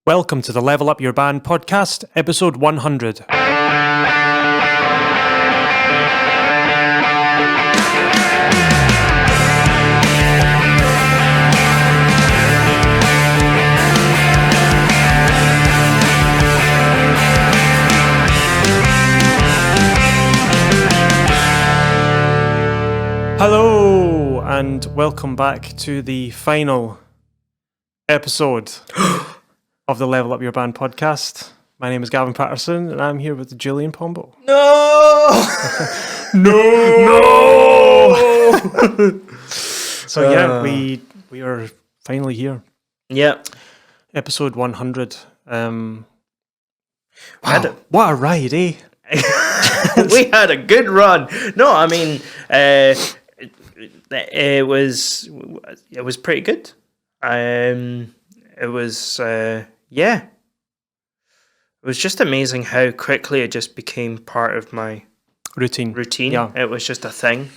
Welcome to the Level Up Your Band podcast, episode 100. Hello, and welcome back to the final episode of the Level Up Your Band podcast. My name is Gavin Patterson, and I'm here with Julian Pombo. No! No! So yeah, we are finally here. Yeah. Episode 100. Wow, Had what a ride, eh? we had a good run. No, I mean, it was pretty good. It was yeah. It was just amazing how quickly it just became part of my Routine. Yeah. It was just a thing.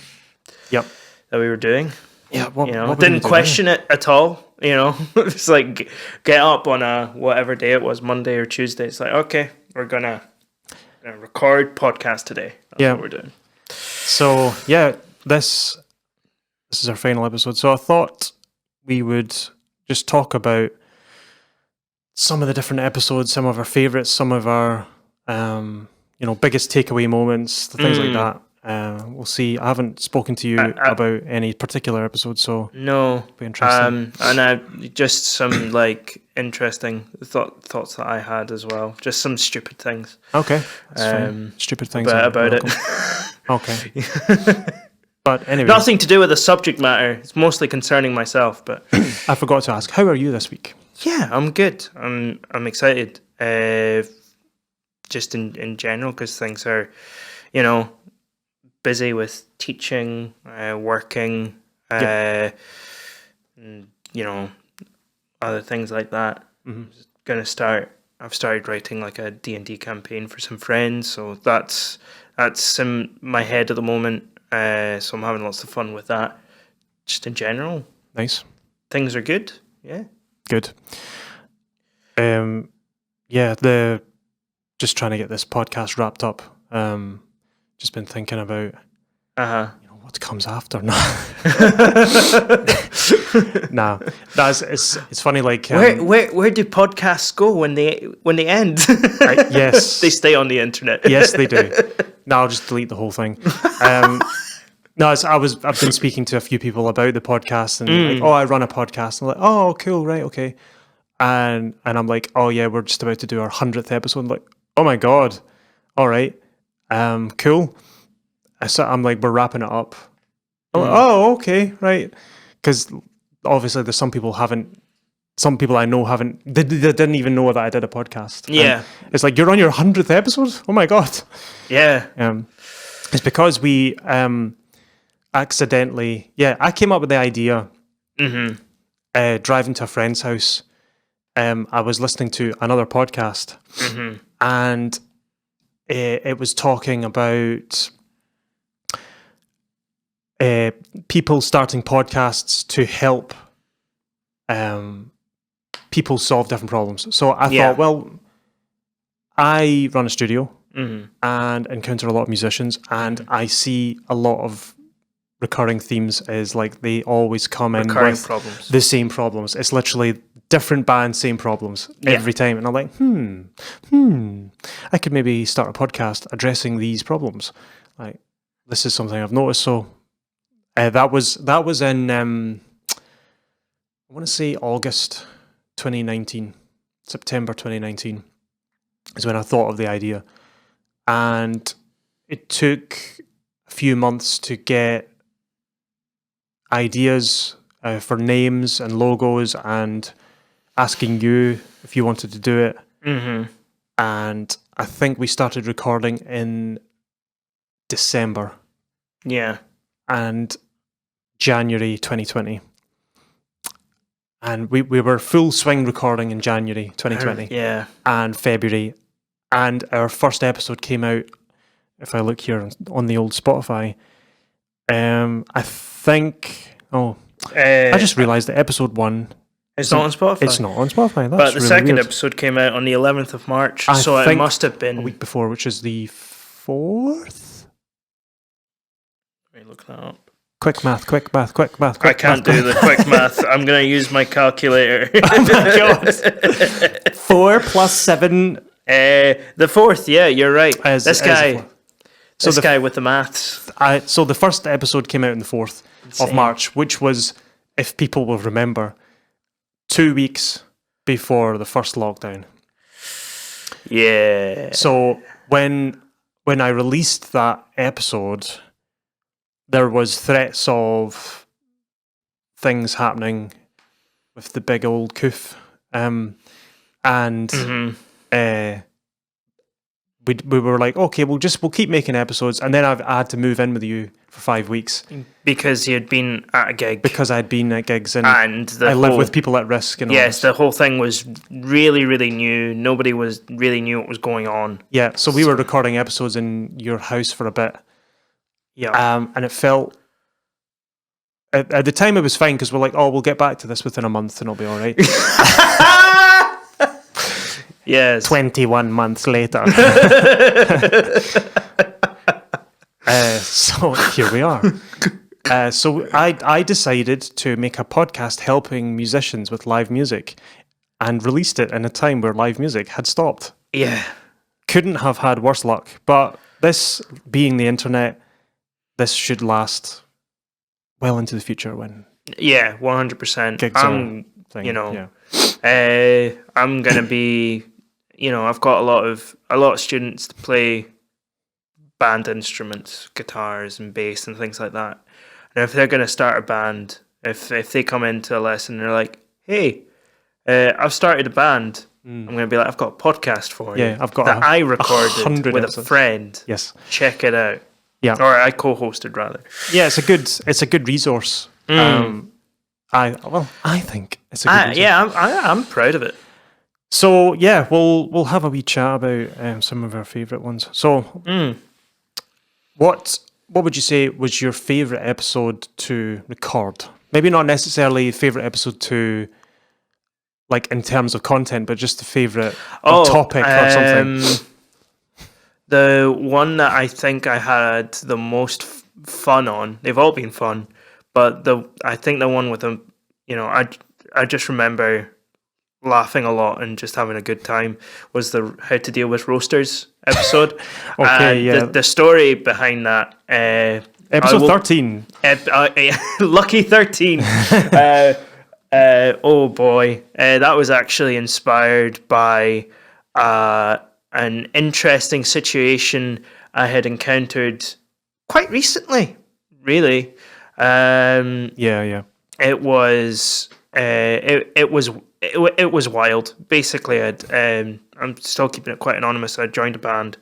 Yep. That we were doing. Yeah. What Didn't question it at all. You know, it's like get up on a whatever day it was, Monday or Tuesday. It's like, okay, we're gonna record podcast today. That's what we're doing. So yeah, this is our final episode. So I thought we would just talk about some of the different episodes, some of our favorites, some of our biggest takeaway moments, things like that. We'll see. I haven't spoken to you about any particular episode, so no, it'll be interesting. And just some like interesting thoughts that I had as well. Just some stupid things. Okay, that's fine. Stupid things about it. Okay. But anyway, nothing to do with the subject matter. It's mostly concerning myself. But I forgot to ask, how are you this week? Yeah, I'm good. I'm excited. Just in general, because things are, busy with teaching, working, other things like that. Mm-hmm. I've started writing like a D&D campaign for some friends, so that's in my head at the moment. So I'm having lots of fun with that. Just in general, Nice. things are good. Yeah. Good. Just trying to get this podcast wrapped up. Just been thinking about what comes after. It's funny. Like where do podcasts go when they end? Yes, they stay on the internet. Yes, they do. Now I'll just delete the whole thing. I've been speaking to a few people about the podcast, and I run a podcast. And I'm like, oh, cool, right, okay. And I'm like, oh yeah, we're just about to do our 100th episode. I'm like, oh my god, all right, cool. So I'm like, we're wrapping it up. I'm like, oh, okay, right. Because obviously there's some people I know haven't, they didn't even know that I did a podcast. Yeah. And it's like, you're on your 100th episode? Oh my god. Yeah. It's because we accidentally, I came up with the idea driving to a friend's house. I was listening to another podcast and it was talking about people starting podcasts to help people solve different problems. So I thought, well, I run a studio and encounter a lot of musicians, and I see a lot of recurring themes is like they always come in with problems. The same problems. It's literally different bands, same problems every time. And I'm like, I could maybe start a podcast addressing these problems. Like, this is something I've noticed. So that was in I want to say August 2019, September 2019 is when I thought of the idea. And it took a few months to get ideas for names and logos and asking you if you wanted to do it. And I think we started recording in December. Yeah. And January 2020. And we were full swing recording in January 2020. Yeah. And February. And our first episode came out, if I look here on the old Spotify, I think, I just realised that episode 1 It's not on Spotify. It's not on Spotify. That's but the really second weird. episode came out on the 11th of March, I so it think must have been a week before, which is the 4th. Let me look that up. Quick math. I can't do the quick math. I'm going to use my calculator. Oh my god. 4 plus 7. The 4th, yeah, you're right. This guy with the maths. So the first episode came out on the 4th of March, which was, if people will remember, 2 weeks before the first lockdown. Yeah. So when I released that episode, there was threats of things happening with the big old coof, and we were like, okay, we'll keep making episodes, and then I had to move in with you for 5 weeks because you had been at a gig. Because I'd been at gigs, and I live with people at risk. And yes, the whole thing was really, really new. Nobody really knew what was going on. Yeah, so we were recording episodes in your house for a bit. Yeah, and it felt. At the time, it was fine because we're like, oh, we'll get back to this within a month and it'll be all right. Yes. 21 months later. So here we are. So I decided to make a podcast helping musicians with live music and released it in a time where live music had stopped. Yeah. Couldn't have had worse luck. But this being the internet, this should last well into the future when 100%. gigs are thing. I'm gonna be, I've got a lot of students to play band instruments, guitars and bass and things like that. And if they're gonna start a band, if they come into a lesson and they're like, hey, I've started a band, I'm gonna be like, I've got a podcast for you. Yeah, I've got that I recorded 100 with episodes. A friend. Yes. Check it out. Yeah. Or I co-hosted rather. Yeah, it's a good resource. I think it's a good resource. Yeah, I'm proud of it. So yeah, we'll have a wee chat about some of our favourite ones. So what would you say was your favourite episode to record? Maybe not necessarily favourite episode to, like, in terms of content, but just the favourite topic or something. The one that I think I had the most fun on, they've all been fun, but I think the one with them, I just remember laughing a lot and just having a good time was the How to Deal with Roasters episode. Okay, yeah. The story behind that. Episode 13. Lucky 13. Oh boy. That was actually inspired by an interesting situation I had encountered quite recently, really. Yeah. It was it was wild. Basically, I'm still keeping it quite anonymous. I joined a band.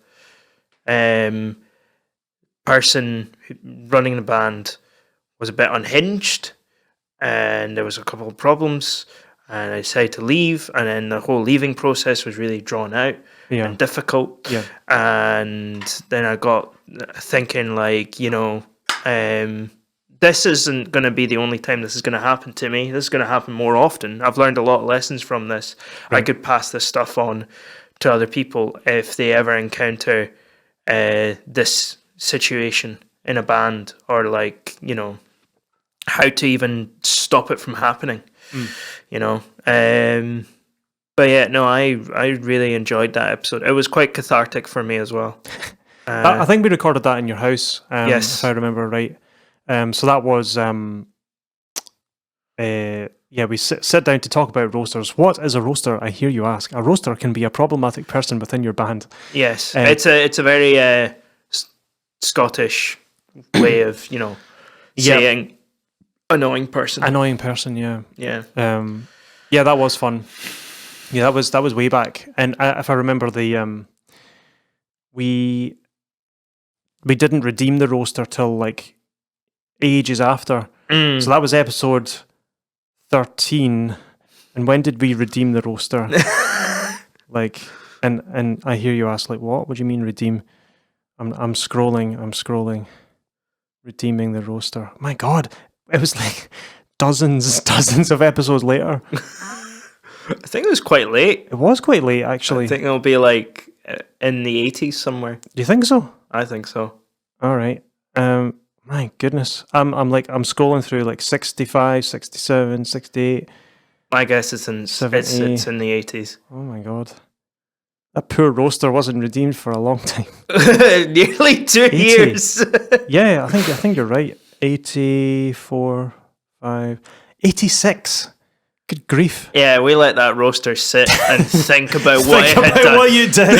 Person running the band was a bit unhinged, and there was a couple of problems. And I decided to leave, and then the whole leaving process was really drawn out and difficult. Yeah. And then I got thinking, like, this isn't going to be the only time this is going to happen to me. This is going to happen more often. I've learned a lot of lessons from this. Right. I could pass this stuff on to other people if they ever encounter this situation in a band, or, like, how to even stop it from happening. But yeah, no, I really enjoyed that episode. It was quite cathartic for me as well. I think we recorded that in your house, yes, if I remember right. So that was we sit down to talk about roasters. What is a roaster? I hear you ask. A roaster can be a problematic person within your band. Yes, it's a very Scottish way of saying annoying person. Annoying person, yeah. Yeah. Yeah, that was fun. Yeah, that was way back. And if I remember, we didn't redeem the roaster till, like, ages after. So that was episode 13. And when did we redeem the roaster? Like, and I hear you ask, like, what do you mean redeem? I'm scrolling. Redeeming the roaster. My God, it was like dozens of episodes later. I think it was quite late. It was quite late, actually. I think it'll be like in the 80s somewhere. Do you think so? I think so. All right. My goodness. I'm scrolling through like 65, 67, 68. My guess it's in 70. it's in the 80s. Oh my god. That poor roaster wasn't redeemed for a long time. Nearly 2 80. years. Yeah, I think you're right. 84, 5, 86. Good grief. Yeah, we let that roaster sit and think about what Think it had about done. what you did.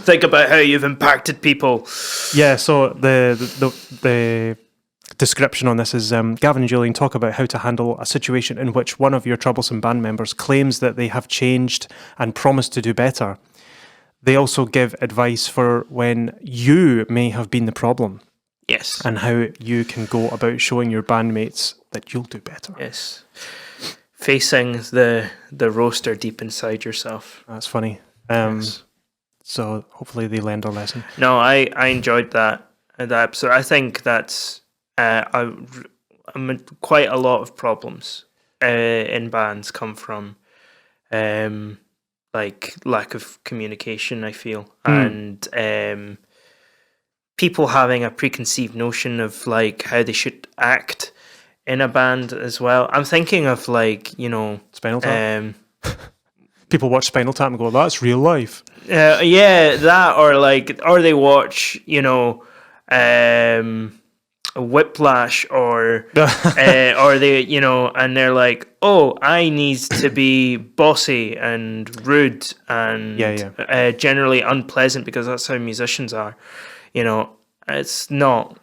Think about how you've impacted people. Yeah, so the description on this is Gavin and Julian talk about how to handle a situation in which one of your troublesome band members claims that they have changed and promised to do better. They also give advice for when you may have been the problem. Yes. And how you can go about showing your bandmates that you'll do better. Yes. Facing the roaster deep inside yourself. That's funny. Yes. So hopefully they learned a lesson. No, I enjoyed that episode. I think that's quite a lot of problems in bands come from like lack of communication, I feel, and people having a preconceived notion of like how they should act in a band as well. I'm thinking of like, Spinal Tap. People watch Spinal Tap and go, "That's real life." Yeah, that or they watch, Whiplash or they, and they're like, "Oh, I need to be bossy and rude and generally unpleasant because that's how musicians are." It's not,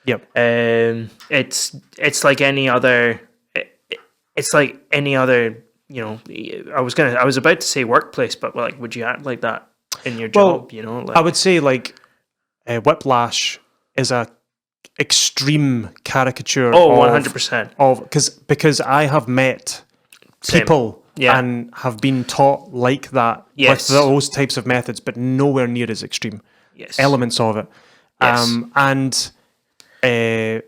Yep. It's like any other. It's like any other. I was about to say workplace, but like, would you act like that in your job? I would say like Whiplash is a extreme caricature. Oh, 100%. Because I have met people and have been taught like that with those types of methods, but nowhere near as extreme. Yes. Elements of it. Yes. And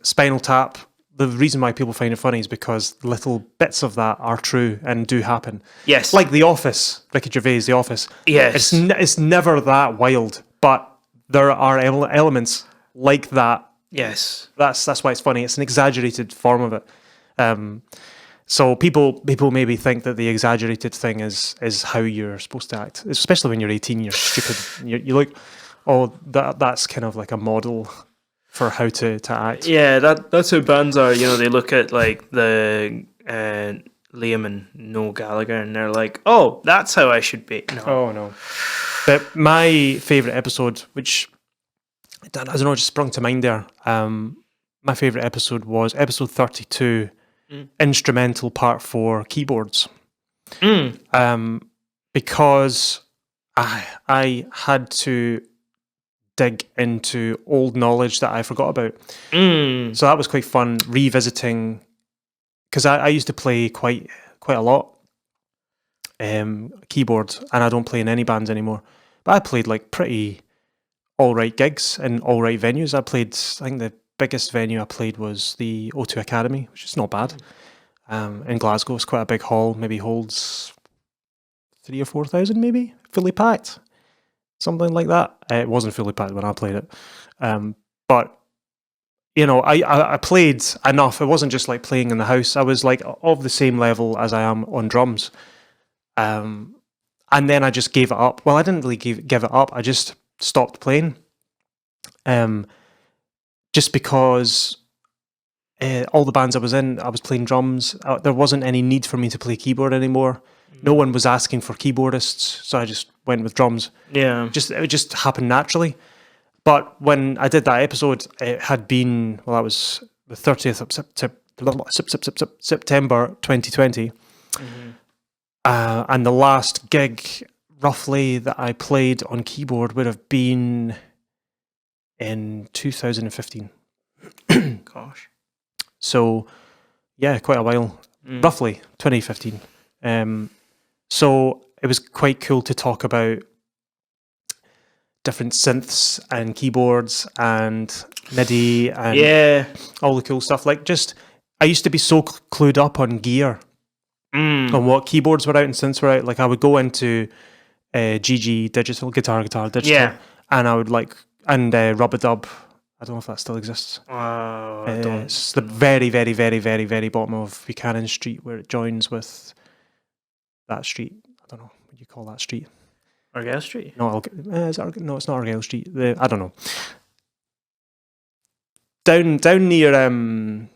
Spinal Tap, the reason why people find it funny is because little bits of that are true and do happen. Yes. Like The Office, Ricky Gervais' The Office. Yes. It's never that wild, but there are elements like that. Yes. That's why it's funny. It's an exaggerated form of it. So people maybe think that the exaggerated thing is how you're supposed to act, especially when you're 18. You're stupid. You're like, oh, that's kind of like a model for how to act. Yeah, that's how bands are. They look at like the Liam and Noel Gallagher, and they're like, "Oh, that's how I should be." No. Oh no. But my favourite episode, which I don't know, just sprung to mind there. My favourite episode was episode 32, instrumental part 4, keyboards. Because I had to dig into old knowledge that I forgot about. So that was quite fun, revisiting, because I used to play quite a lot keyboard, and I don't play in any bands anymore. But I played like pretty all right gigs in all right venues. I think the biggest venue I played was the O2 Academy, which is not bad. In Glasgow, it's quite a big hall, maybe holds 3,000 or 4,000, maybe, fully packed. Something like that. It wasn't fully packed when I played it. But, I played enough. It wasn't just like playing in the house. I was like of the same level as I am on drums. And then I just gave it up. Well, I didn't really give it up. I just stopped playing. Just because all the bands I was in, I was playing drums. There wasn't any need for me to play keyboard anymore. No one was asking for keyboardists, so I just went with drums. Yeah. It just happened naturally. But when I did that episode, it had been, that was the 30th of September 2020. And the last gig, roughly, that I played on keyboard would have been in 2015. Gosh. So, yeah, quite a while. Roughly 2015. So it was quite cool to talk about different synths and keyboards and MIDI and all the cool stuff. Like, just I used to be so clued up on gear, on what keyboards were out and synths were out. Like, I would go into GG Digital, Guitar Digital, and I would Rub-a-Dub. I don't know if that still exists. It's the very, very, very, very, very bottom of Buchanan Street where it joins with that street. I don't know what you call that street. Argyle Street? No, no, it's not Argyle Street. I don't know. Down near the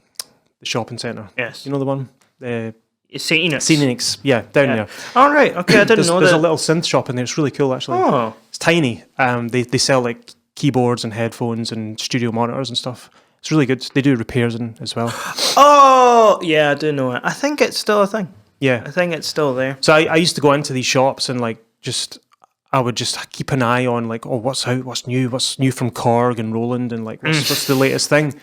shopping centre. Yes. You know the one? St. Enoch's. St. Enoch's, there. All right, okay, I didn't know that. There's a little synth shop in there. It's really cool, actually. Oh. It's tiny. They sell like keyboards and headphones and studio monitors and stuff. It's really good. They do repairs as well. Oh, yeah, I do know it. I think it's still a thing. Yeah. I think it's still there. So I used to go into these shops and I would just keep an eye on like, oh, what's out, what's new from Korg and Roland, and like what's the latest thing.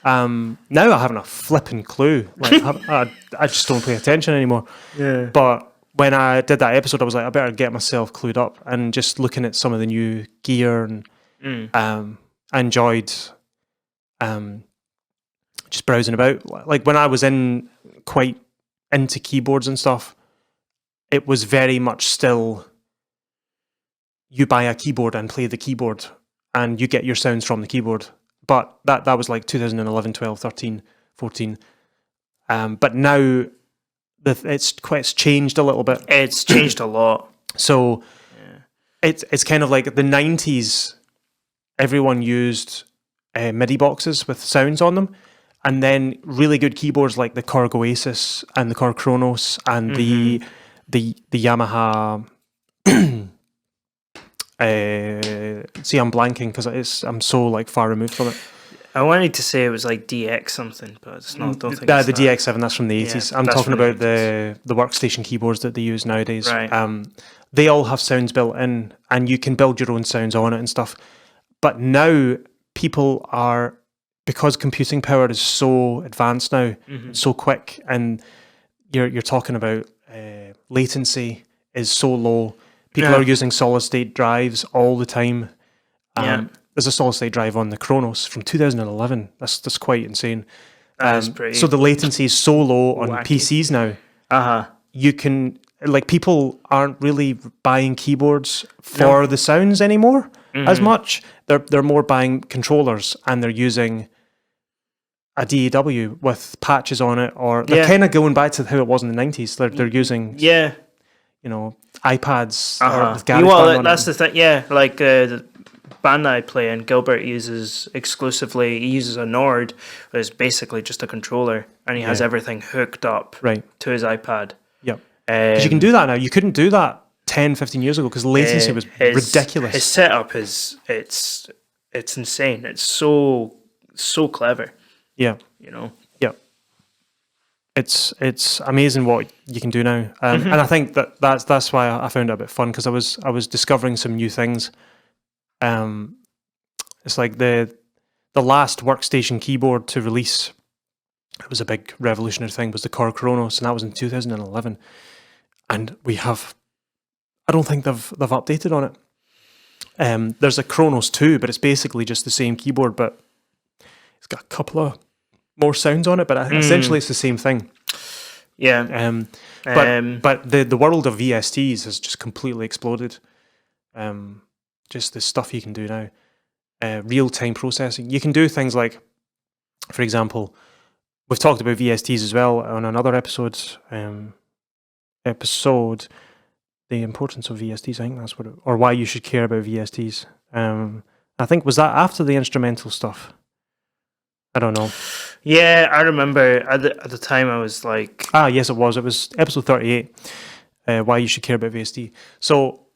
Now I haven't a flipping clue. Like I just don't pay attention anymore. Yeah. But when I did that episode, I was like, I better get myself clued up, and just looking at some of the new gear and I enjoyed just browsing about. Like when I was quite into keyboards and stuff, it was very much still, you buy a keyboard and play the keyboard and you get your sounds from the keyboard. But that was like 2011, 12, 13, 14. But now it's changed a little bit. It's changed a lot. So it's kind of like the 90s, everyone used MIDI boxes with sounds on them. And then really good keyboards like the Korg Oasis and the Korg Kronos and the Yamaha... see, I'm blanking because I'm so like far removed from it. I wanted to say it was like DX something, but it's not. Don't think the it's DX7. That's from the 80s. Yeah, I'm talking about the the workstation keyboards that they use nowadays. Right. They all have sounds built in, and you can build your own sounds on it and stuff. But now people are, because computing power is so advanced now, so quick, and you're talking about latency is so low. People are using solid-state drives all the time. There's a solid-state drive on the Kronos from 2011. That's quite insane. That's pretty. So the latency is so low on PCs now. You can, like, people aren't really buying keyboards for the sounds anymore as much. They're more buying controllers, and they're using a DAW with patches on it, or they're kind of going back to how it was in the 90s. They're using iPads or with GarageBand on that's it. the thing. Yeah, like the band that I play in, Gilbert uses a Nord, but it's basically just a controller, and he has everything hooked up to his iPad. Yep. Because you can do that now. You couldn't do that 10, 15 years ago because the latency was ridiculous. His setup it's insane. It's so clever. Yeah. You know. Yeah. It's amazing what you can do now, and I think that's why I found it a bit fun, because I was discovering some new things. It's like the last workstation keyboard to release, it was a big revolutionary thing, was the Korg Kronos, and that was in 2011. And I don't think they've updated on it. There's a Kronos 2, but it's basically just the same keyboard, but it's got a couple of more sounds on it, but essentially it's the same thing. Yeah. But the world of VSTs has just completely exploded. Just the stuff you can do now. Real-time processing. You can do things like, for example, we've talked about VSTs as well on another episode. The importance of VSTs, I think that's what or why you should care about VSTs. I think, was that after the instrumental stuff? I don't know. Yeah, I remember at the time I was like... yes, it was. It was episode 38, why you should care about VST. So,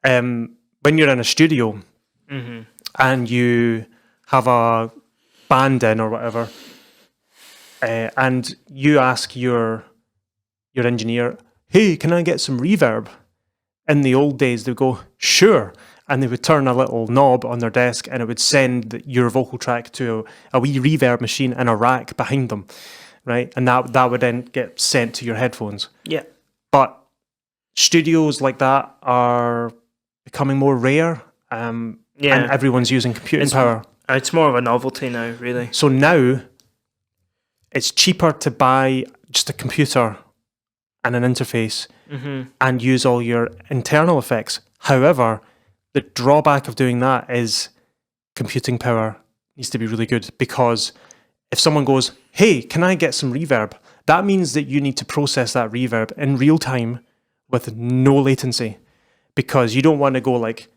when you're in a studio and you have a band in or whatever, and you ask your engineer, hey, can I get some reverb? In the old days, they'd go, sure. And they would turn a little knob on their desk, and it would send your vocal track to a wee reverb machine in a rack behind them, right? And that would then get sent to your headphones. Yeah. But studios like that are becoming more rare, and everyone's using computing power. It's more of a novelty now, really. So now it's cheaper to buy just a computer and an interface and use all your internal effects. However, the drawback of doing that is computing power needs to be really good, because if someone goes, hey, can I get some reverb? That means that you need to process that reverb in real time with no latency, because you don't want to go like,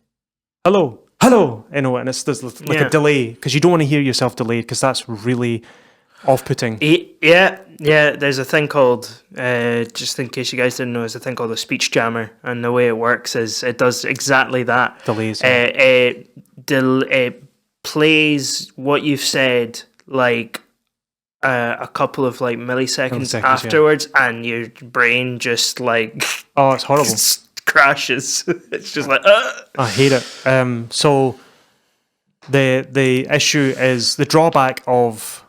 hello, and there's like a delay, because you don't want to hear yourself delayed, because that's really off-putting. Yeah. There's a thing called, just in case you guys didn't know, there's a thing called a speech jammer, and the way it works is it does exactly that. Delays. It plays what you've said like a couple of like milliseconds afterwards, and your brain just like it's horrible. crashes. It's just like I hate it. So the issue is the drawback of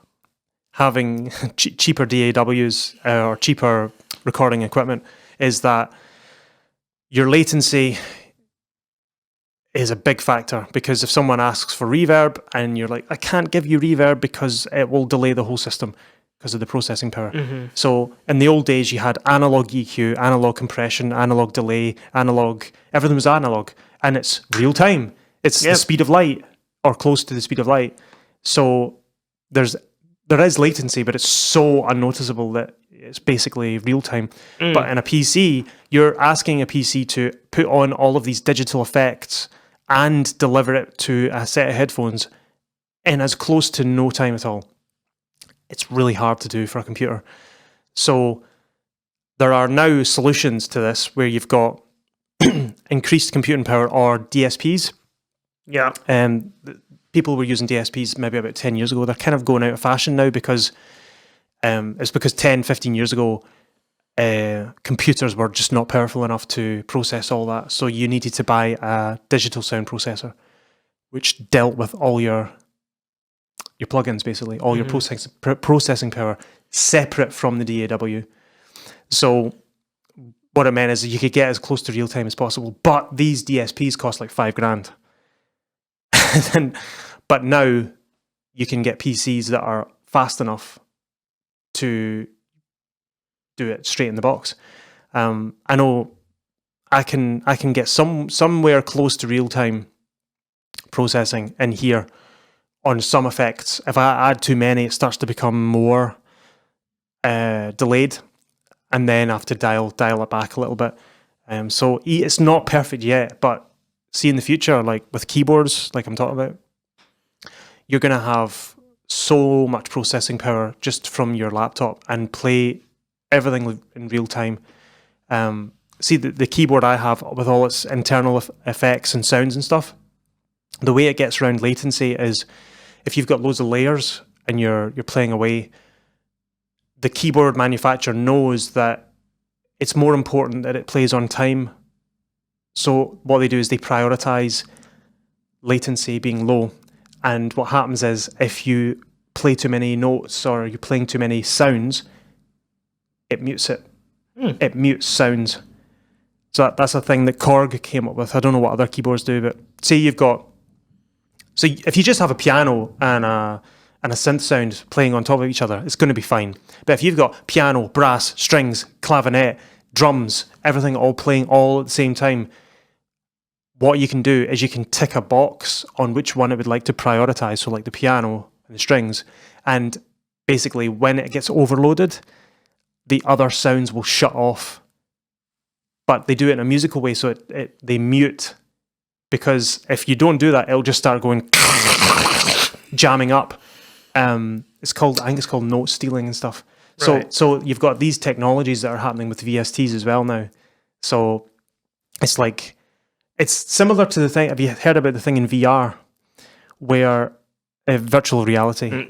having cheaper DAWs or cheaper recording equipment is that your latency is a big factor, because if someone asks for reverb and you're like, I can't give you reverb because it will delay the whole system because of the processing power. So in the old days, you had analog EQ, analog compression, analog delay, everything was analog, and it's real time. It's the speed of light or close to the speed of light. So there is latency, but it's so unnoticeable that it's basically real time. But in a PC, you're asking a PC to put on all of these digital effects and deliver it to a set of headphones in as close to no time at all. It's really hard to do for a computer. So there are now solutions to this where you've got increased computing power or DSPs. Yeah. People were using DSPs maybe about 10 years ago. They're kind of going out of fashion now, because it's because 10, 15 years ago, computers were just not powerful enough to process all that. So you needed to buy a digital sound processor, which dealt with all your plugins, basically, all your processing power separate from the DAW. So what it meant is that you could get as close to real time as possible, but these DSPs cost like $5,000. But now you can get PCs that are fast enough to do it straight in the box. I know I can get somewhere close to real time processing in here on some effects. If I add too many, it starts to become more delayed, and then I have to dial it back a little bit. So it's not perfect yet, but see in the future, like with keyboards, like I'm talking about, you're going to have so much processing power just from your laptop and play everything in real time. See the keyboard I have with all its internal effects and sounds and stuff, the way it gets around latency is if you've got loads of layers and you're playing away, the keyboard manufacturer knows that it's more important that it plays on time. So what they do is they prioritize latency being low. And what happens is if you play too many notes or you're playing too many sounds, it mutes it. It mutes sounds. So that's a thing that Korg came up with. I don't know what other keyboards do, but say you've got... So if you just have a piano and a synth sound playing on top of each other, it's going to be fine. But if you've got piano, brass, strings, clavinet, drums, everything all playing all at the same time, what you can do is you can tick a box on which one it would like to prioritize, so like the piano and the strings, and basically when it gets overloaded, the other sounds will shut off. But they do it in a musical way, so they mute, because if you don't do that, it'll just start going jamming up. I think it's called note stealing and stuff. Right. So you've got these technologies that are happening with VSTs as well now. So it's like, it's similar to the thing. Have you heard about the thing in VR where virtual reality?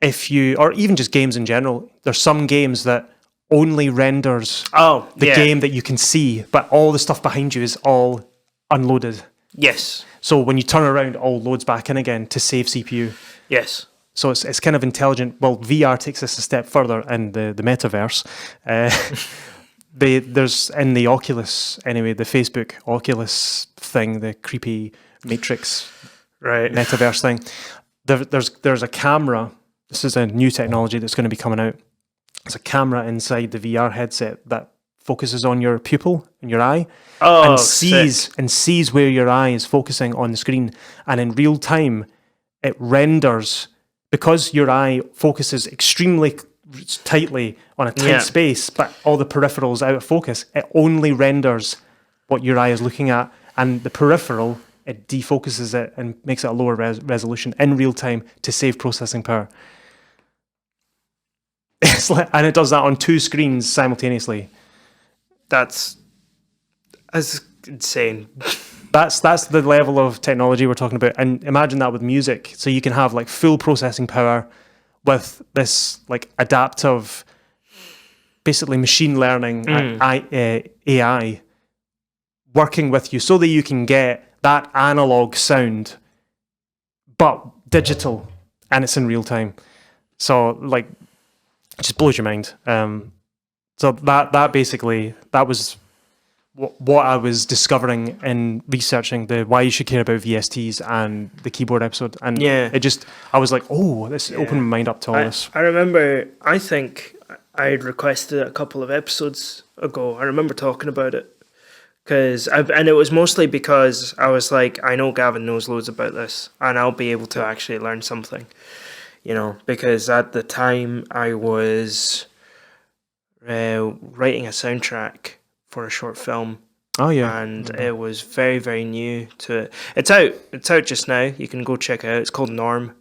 If you, or even just games in general, there's some games that only renders the game that you can see, but all the stuff behind you is all unloaded. Yes. So when you turn around, it all loads back in again to save CPU. Yes. So it's kind of intelligent. Well, VR takes this a step further in the metaverse. there's in the Oculus anyway, the Facebook Oculus thing, the creepy Matrix Right. metaverse thing. There's a camera. This is a new technology that's going to be coming out. There's a camera inside the VR headset that focuses on your pupil in your eye and sees where your eye is focusing on the screen, and in real time it renders, because your eye focuses extremely tightly on a tight space, but all the peripherals out of focus, it only renders what your eye is looking at, and the peripheral, it defocuses it and makes it a lower resolution in real time to save processing power. And it does that on 2 screens simultaneously. That's insane. That's the level of technology we're talking about. And imagine that with music. So you can have like full processing power with this like adaptive, basically machine learning AI working with you so that you can get that analog sound, but digital, and it's in real time. So like, it just blows your mind. So that basically, that was what I was discovering in researching the why you should care about VSTs and the keyboard episode. And I was like, oh, this opened my mind up to all this. I remember, I think I had requested it a couple of episodes ago. I remember talking about it. And it was mostly because I was like, I know Gavin knows loads about this, and I'll be able to actually learn something, because at the time I was writing a soundtrack for a short film. Oh yeah, and it was very, very new to it. It's out just now. You can go check it out. It's called Norm.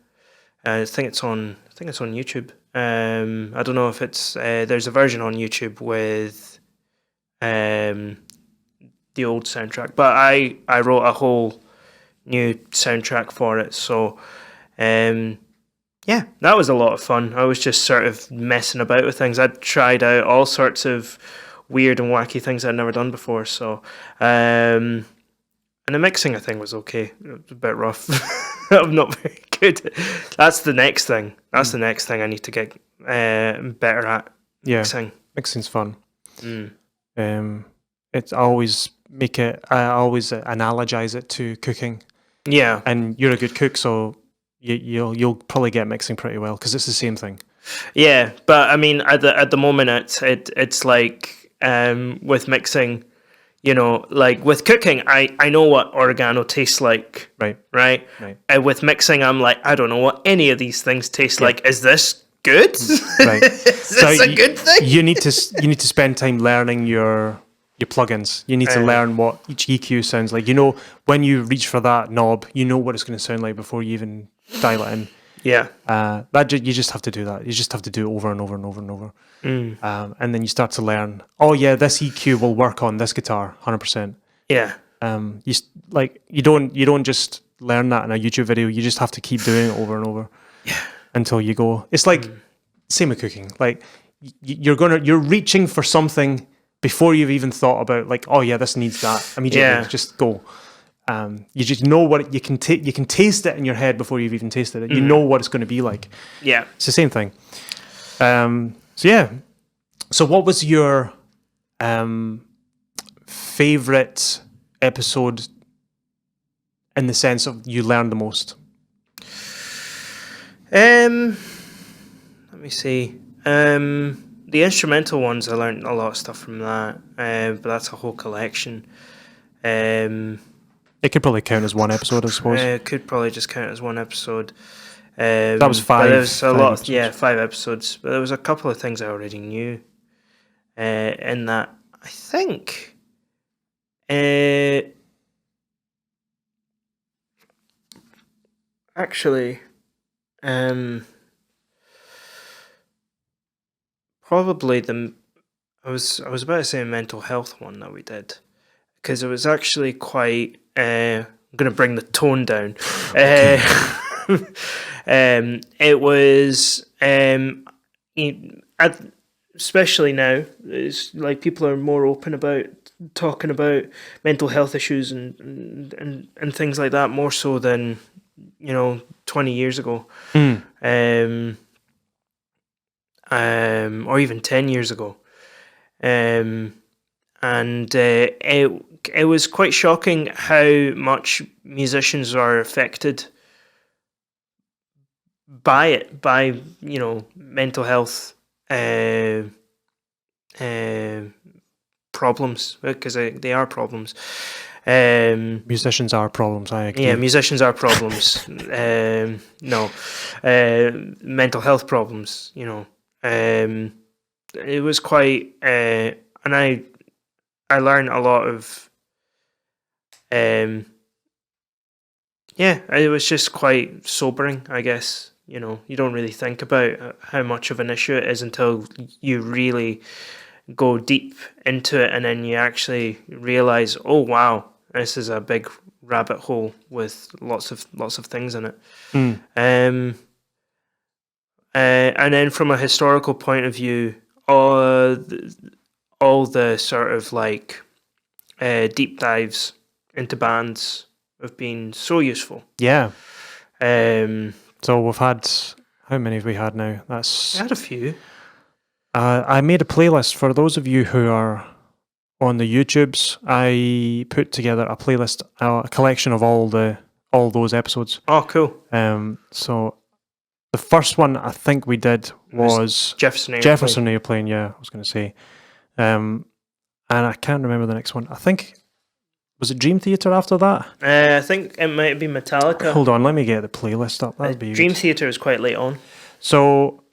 I think it's on YouTube. I don't know if it's there's a version on YouTube with the old soundtrack, but I wrote a whole new soundtrack for it. So that was a lot of fun. I was just sort of messing about with things. I'd tried out all sorts of weird and wacky things I'd never done before. So and the mixing, I think, was okay. It was a bit rough. I'm not very good. That's the next thing. That's the next thing I need to get better at. Mixing. Mixing's fun. It's always I always analogize it to cooking. Yeah. And you're a good cook, so you'll probably get mixing pretty well because it's the same thing. Yeah, but I mean, at the moment, it's like with mixing, like with cooking, I know what oregano tastes like. Right. And with mixing, I'm like, I don't know what any of these things taste like. Is this good? Right. Is this a good thing? You need to spend time learning your plugins. You need to learn what each EQ sounds like. When you reach for that knob, you know what it's going to sound like before you even dial it in. Yeah. You just have to do that. You just have to do it over and over and over and over. And then you start to learn, oh yeah, this EQ will work on this guitar 100%. Yeah. You don't just learn that in a YouTube video. You just have to keep doing it over and over. Yeah. Until you go. It's like same with cooking. Like you're reaching for something before you've even thought about like, oh yeah, this needs that immediately. Yeah. Just go. You just know what you can you can taste it in your head before you've even tasted it. You know what it's going to be like. Yeah, it's the same thing. So what was your favorite episode in the sense of you learned the most? Let me see. The instrumental ones, I learned a lot of stuff from that, but that's a whole collection. It could probably count as one episode, I suppose. It could probably just count as one episode. That was 5. There was a lot. Episodes. Yeah, 5 episodes. But there was a couple of things I already knew. In that, I think. Actually, probably I was about to say a mental health one that we did, because it was actually quite. I'm going to bring the tone down. Okay. It was especially now, it's like people are more open about talking about mental health issues and things like that, more so than 20 years ago. Or even 10 years ago. and it was quite shocking how much musicians are affected by it, by mental health problems, because they are problems. Musicians are problems, I agree. Yeah, musicians are problems. No, mental health problems. It was quite, and I learned a lot of. Yeah, it was just quite sobering, I guess. You don't really think about how much of an issue it is until you really go deep into it, and then you actually realize, oh wow, this is a big rabbit hole with lots of things in it. Mm. And then from a historical point of view, all the sort of like deep dives into bands have been so useful. Yeah. So we've had, how many have we had now? I had a few. I made a playlist for those of you who are on the YouTubes. I put together a playlist, a collection of all those episodes. Oh, cool. So the first one I think we did was Jefferson Airplane. Yeah, I was going to say, and I can't remember the next one. I think, was it Dream Theater after that? I think it might be Metallica. Hold on, let me get the playlist up. That'd be Dream Theater is quite late on. So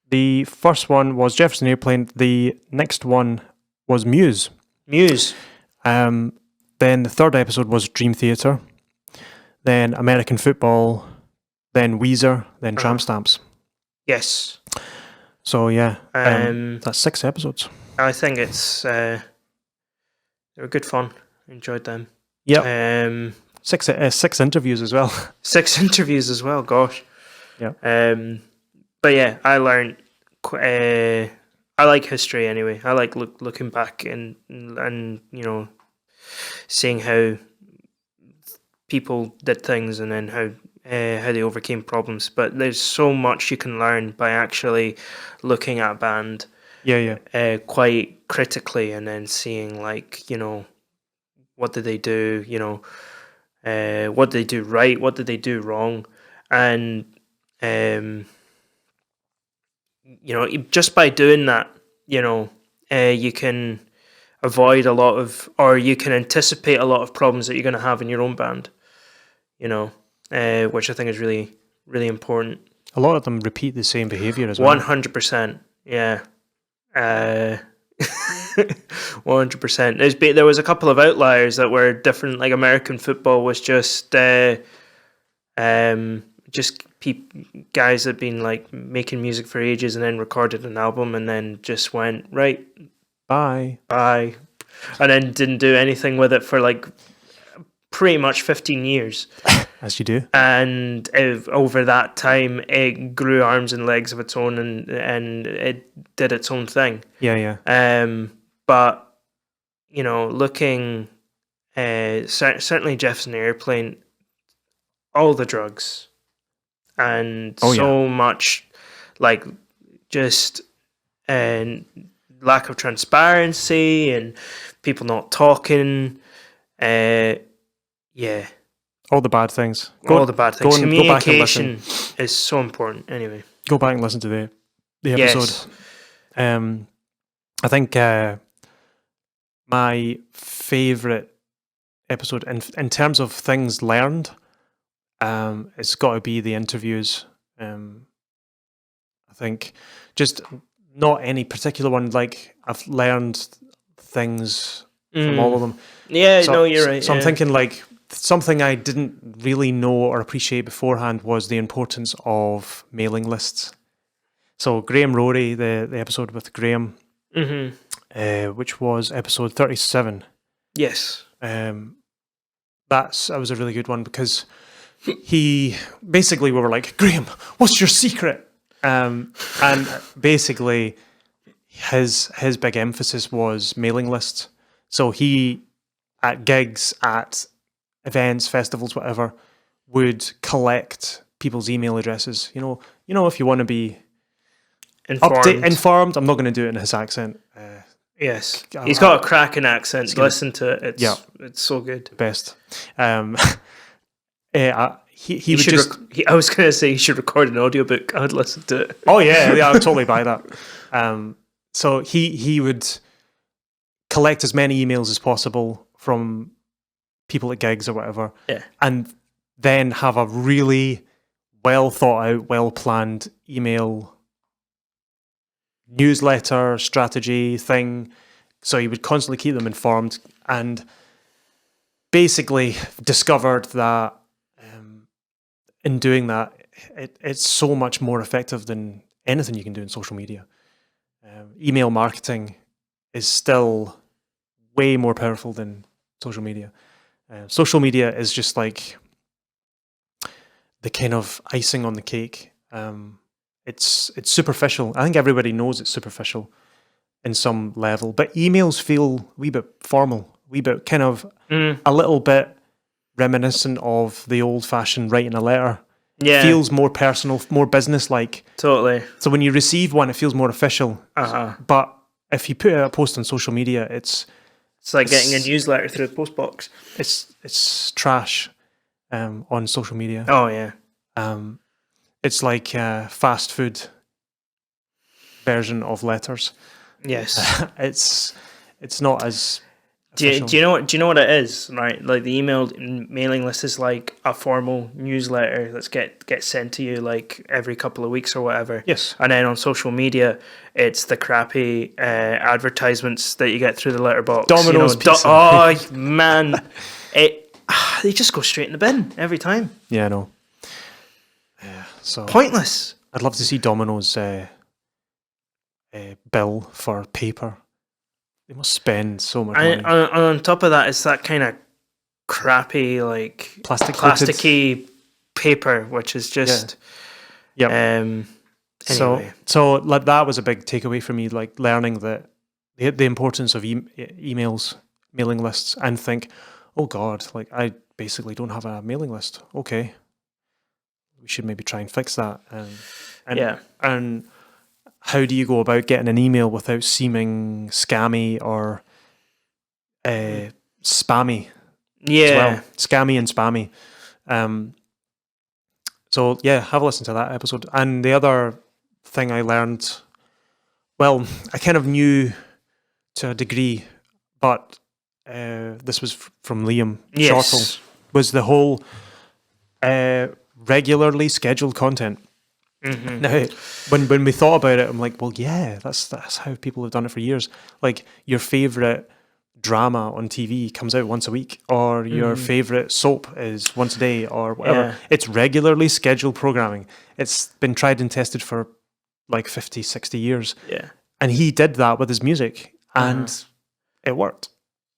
the first one was Jefferson Airplane. The next one was Muse. Then the third episode was Dream Theater. Then American Football. Then Weezer. Then Tramp Stamps. Yes. So yeah, that's 6 episodes. I think it's they were good fun. Enjoyed them. Yeah. 6 interviews as well. 6 interviews as well. Gosh. Yeah. But yeah, I learned. I like history anyway. I like looking back and seeing how people did things and then how they overcame problems. But there's so much you can learn by actually looking at a band. Yeah. Quite critically, and then seeing what did they do? What did they do right? What did they do wrong? And just by doing that, you can avoid a lot of, or you can anticipate a lot of problems that you're going to have in your own band. Which I think is really, really important. A lot of them repeat the same behavior as well. 100%. Yeah. 100%. There was a couple of outliers that were different. Like American Football was just guys that had been like making music for ages and then recorded an album and then just went right, bye, and then didn't do anything with it for like pretty much 15 years. As you do. And over that time, it grew arms and legs of its own, and it did its own thing. Yeah. But looking, certainly Jefferson Airplane, all the drugs, and much like just lack of transparency and people not talking. Yeah. All the bad things. Communication is so important. Anyway, go back and listen to the episode. Yes. I think my favourite episode in terms of things learned, it's got to be the interviews. I think just not any particular one. Like I've learned things from all of them. Yeah, no, you're right. So I'm thinking like. Something I didn't really know or appreciate beforehand was the importance of mailing lists. So Graham Rory, the episode with Graham, which was episode 37. Yes. That was a really good one because we were like, Graham, what's your secret? And basically his big emphasis was mailing lists. So he, at gigs, at events, festivals, whatever, would collect people's email addresses. If you want to be informed. I'm not going to do it in his accent. Yes, he's got a cracking accent. Listen to it; it's so good. Best. He would just. I was going to say he should record an audiobook. I would listen to it. Oh yeah, I would totally buy that. So he would collect as many emails as possible from people at gigs or whatever, and then have a really well thought out, well planned email newsletter strategy thing. So he would constantly keep them informed, and basically discovered that in doing that, it's so much more effective than anything you can do in social media. Email marketing is still way more powerful than social media. Social media is just like the kind of icing on the cake. It's superficial. I think everybody knows it's superficial in some level, but emails feel a wee bit formal, a wee bit kind of a little bit reminiscent of the old-fashioned writing a letter. Yeah. Feels more personal, more business-like. Totally. So when you receive one, it feels more official. But if you put out a post on social media, it's like getting a newsletter through the post box. It's trash on social media. Oh yeah. It's like fast food version of letters. Yes. It's not as. Do you know what it is? Right, like the mailing list is like a formal newsletter that's get sent to you like every couple of weeks or whatever. Yes. And then on social media, it's the crappy advertisements that you get through the letterbox. Domino's pizza. Oh man, they just go straight in the bin every time. Yeah, I know. Yeah, so pointless. I'd love to see Domino's bill for paper. They must spend so much money. On top of that, it's that kind of crappy, like plasticky paper, which is just. Yeah. Anyway. So like that was a big takeaway for me, like learning that the importance of emails, mailing lists, and think, oh God, like I basically don't have a mailing list. Okay, we should maybe try and fix that. And how do you go about getting an email without seeming scammy or spammy? Yeah. As well. Scammy and spammy. So yeah, have a listen to that episode. And the other thing I learned, well, I kind of knew to a degree, but this was from Liam Shortle, was the whole regularly scheduled content. Mm-hmm. Now, when we thought about it, I'm like, well, yeah, that's how people have done it for years. Like your favorite drama on TV comes out once a week, or your favorite soap is once a day, or whatever. Yeah. It's regularly scheduled programming. It's been tried and tested for like 50, 60 years. Yeah. And he did that with his music, and it worked.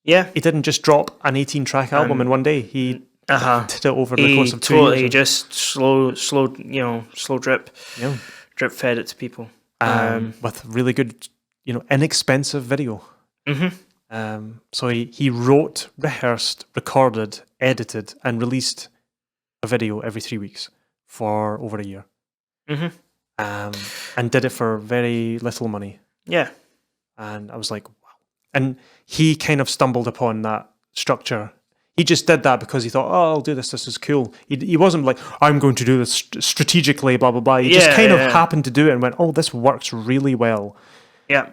Yeah. He didn't just drop an 18-track album in one day. He did it over the course of 2 years. He just slow drip, drip fed it to people. With really good, inexpensive video. Mm-hmm. So he wrote, rehearsed, recorded, edited, and released a video every 3 weeks for over a year. Mm-hmm. And did it for very little money. Yeah. And I was like, wow. And he kind of stumbled upon that structure. He just did that because he thought, oh, I'll do this. This is cool. He wasn't like, I'm going to do this strategically, blah, blah, blah. He just kind of happened to do it and went, oh, this works really well. Yeah.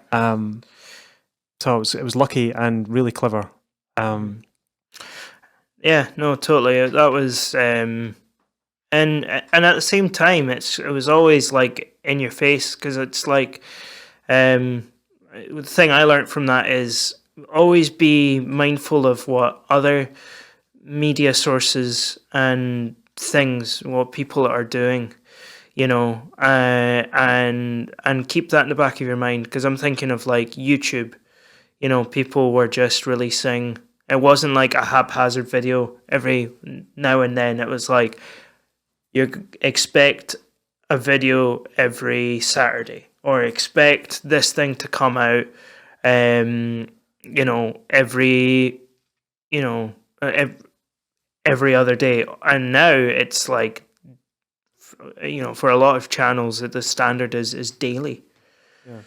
So it was lucky and really clever. Yeah, no, totally. That was, and at the same time, it was always like in your face, because it's like, the thing I learned from that is always be mindful of what other media sources and things, what people are doing, and keep that in the back of your mind, because I'm thinking of like YouTube. People were just releasing, it wasn't like a haphazard video every now and then. It was like you expect a video every Saturday, or expect this thing to come out every other day. And now it's like, for a lot of channels, the standard is daily. Yeah.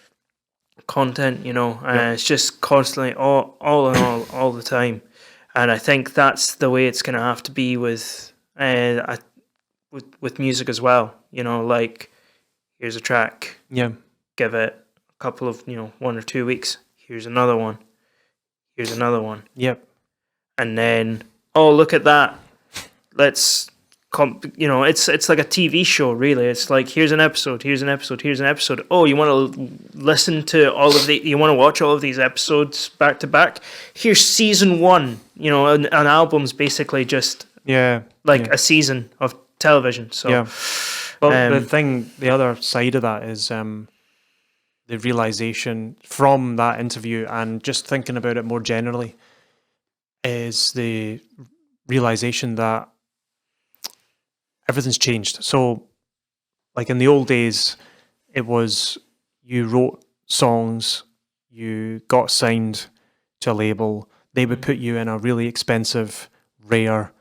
content, it's just constantly all in all the time. And I think that's the way it's going to have to be with music as well. Like, here's a track, Yeah. give it a couple of 1 or 2 weeks. Here's another one. Here's another one. Yep. And then, oh, look at that. Let's it's like a TV show, really. It's like, here's an episode, here's an episode, here's an episode. Oh, you want to listen to you want to watch all of these episodes back to back? Here's season 1. An album's basically just a season of television. So yeah. Well, the other side of that is the realization from that interview, and just thinking about it more generally, is the realization that everything's changed. So, like in the old days, it was you wrote songs, you got signed to a label, they would put you in a really expensive, rare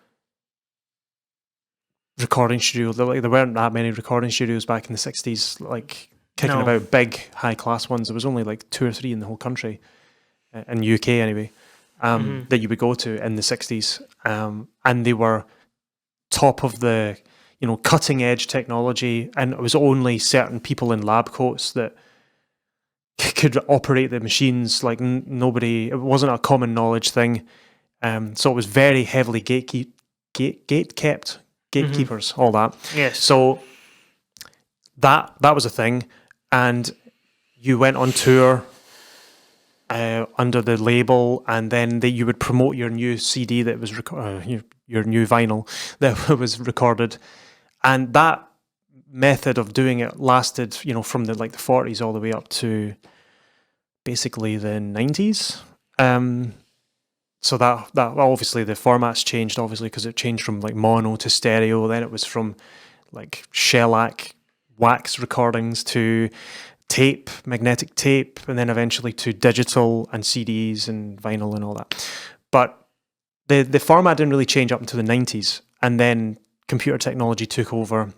recording studio. There weren't that many recording studios back in the 60s, like kicking about big, high-class ones. There was only like 2 or 3 in the whole country, in UK anyway, that you would go to in the 60s. And they were top of the, cutting edge technology, and it was only certain people in lab coats that could operate the machines. Like nobody, it wasn't a common knowledge thing. So it was very heavily gatekeepers, all that. Yes. So that was a thing, and you went on tour under the label, and then you would promote your new CD that was your new vinyl that was recorded, and that method of doing it lasted, from the 40s all the way up to basically the 90s. So that obviously the formats changed, obviously, because it changed from mono to stereo. Then it was from shellac wax recordings to tape, magnetic tape, and then eventually to digital and CDs and vinyl and all that. But the format didn't really change up until the 90s, and then computer technology took over,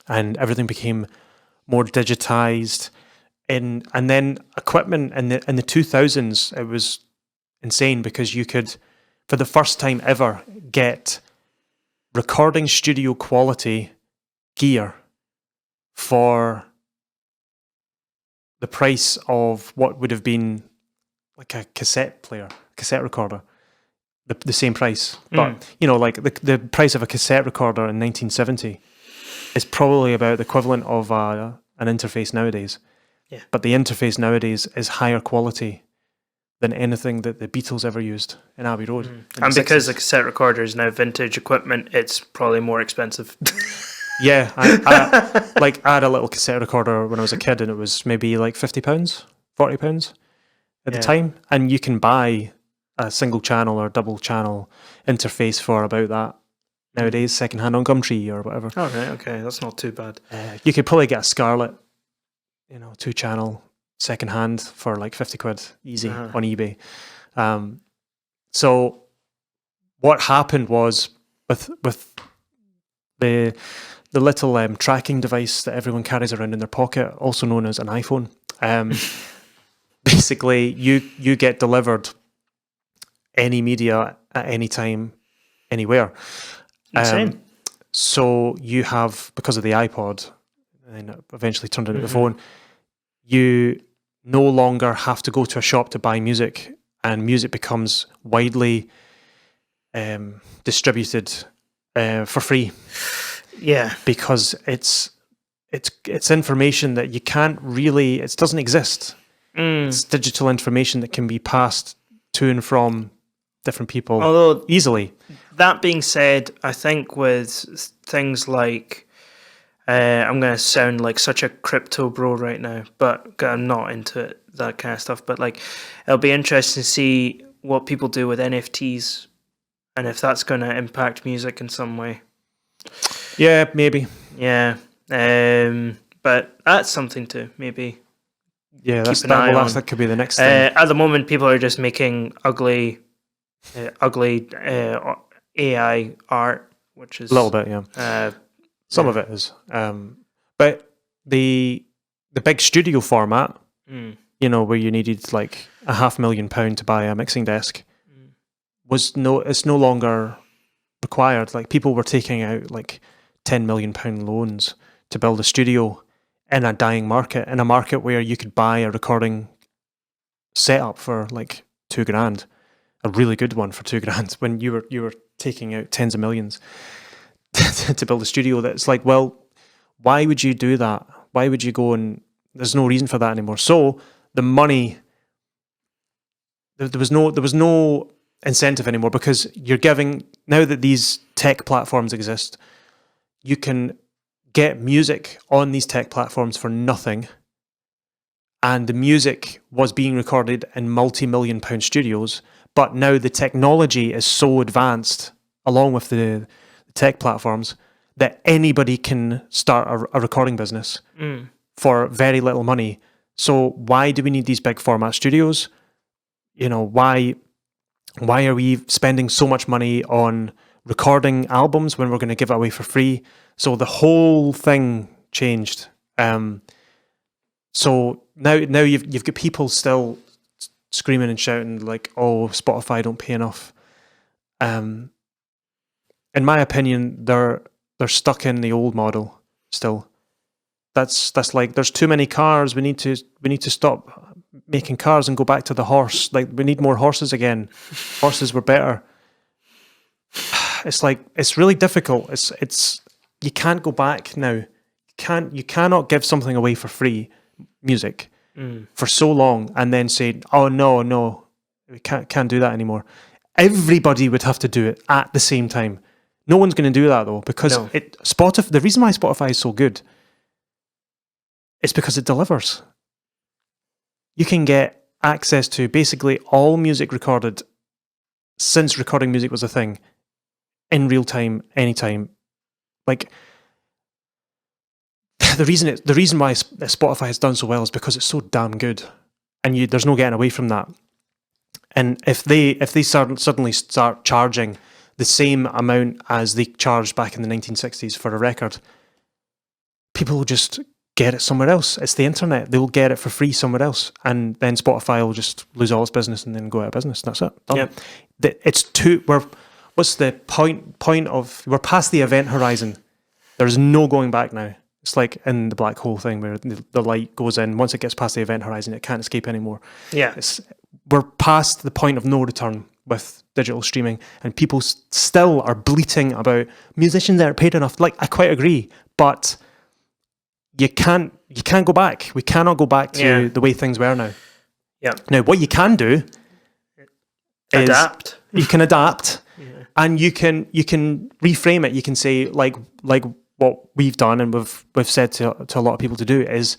and everything became more digitized. And then equipment in the 2000s, it was insane, because you could, for the first time ever, get recording studio quality gear for the price of what would have been like a cassette recorder, the same price. But the price of a cassette recorder in 1970 is probably about the equivalent of an interface nowadays. Yeah. But the interface nowadays is higher quality than anything that the Beatles ever used in Abbey Road. And because the cassette recorder is now vintage equipment, it's probably more expensive. Yeah, I had a little cassette recorder when I was a kid, and it was maybe £50, £40 at the time, and you can buy a single channel or double channel interface for about that nowadays, secondhand on Gumtree or whatever. Oh, right, okay, that's not too bad. You could probably get a Scarlett, 2-channel secondhand for £50 easy on eBay. So what happened was with the little tracking device that everyone carries around in their pocket, also known as an iPhone. Basically, you get delivered any media at any time, anywhere. Insane. So you have, because of the iPod, and it eventually turned into the phone, you no longer have to go to a shop to buy music, and music becomes widely distributed for free. Yeah, because it's information that you can't really, it doesn't exist. It's digital information that can be passed to and from different people, although easily. That being said, I think with things like, I'm going to sound like such a crypto bro right now, but I'm not into that kind of stuff. But it'll be interesting to see what people do with NFTs, and if that's going to impact music in some way. Yeah, maybe. Yeah, but that's something to maybe. Yeah, that could be the next thing. At the moment, people are just making ugly AI art, which is a little bit, yeah. Some of it is, but the big studio format where you needed like £500,000 to buy a mixing desk, it's no longer required. Like people were taking out like £10 million loans to build a studio in a dying market, in a market where you could buy a recording setup for like $2,000, a really good one for $2,000, when you were taking out tens of millions to build a studio. That's like, well, why would you do that? Why would you go and there's no reason for that anymore. So the money, there was no incentive anymore, because you're giving, now that these tech platforms exist, you can get music on these tech platforms for nothing, and the music was being recorded in multi-million-pound studios, but now the technology is so advanced along with the tech platforms that anybody can start a recording business for very little money. So why do we need these big format studios? Why are we spending so much money on recording albums when we're going to give it away for free? So the whole thing changed. So now you've got people still screaming and shouting like, "Oh, Spotify don't pay enough." In my opinion, they're stuck in the old model still. That's like, there's too many cars. We need to stop making cars and go back to the horse. Like, we need more horses again. Horses were better. It's like, it's really difficult. It's you can't go back now. You cannot give something away for free, music, for so long, and then say, "Oh no, we can't do that anymore." Everybody would have to do it at the same time. No one's going to do that though, because Spotify. The reason why Spotify is so good is because it delivers. You can get access to basically all music recorded since recording music was a thing, in real time, anytime. Like, the reason why Spotify has done so well is because it's so damn good, and there's no getting away from that. And if they suddenly start charging the same amount as they charged back in the 1960s for a record, people will just get it somewhere else. It's the internet. They will get it for free somewhere else, and then Spotify will just lose all its business and then go out of business. That's it. Yeah. What's the point of? We're past the event horizon. There's no going back now. It's like in the black hole thing where the light goes in. Once it gets past the event horizon, it can't escape anymore. Yeah. We're past the point of no return with digital streaming, and people still are bleating about musicians that aren't paid enough. Like, I quite agree, but you can't go back. We cannot go back to the way things were now. Yeah. Now, what you can do is adapt. You can adapt, and you can reframe it. You can say like what we've done, and we've said to a lot of people to do, is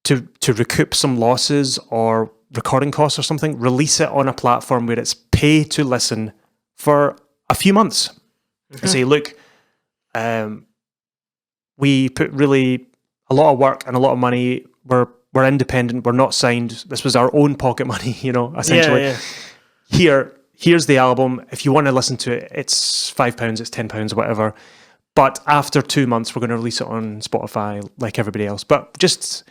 to recoup some losses or recording costs or something. Release it on a platform where it's pay to listen for a few months, and say, look, we put really a lot of work and a lot of money. We're independent. We're not signed. This was our own pocket money, essentially. Yeah. Here's the album. If you want to listen to it, it's £5, it's £10, whatever. But after 2 months, we're going to release it on Spotify like everybody else. But just,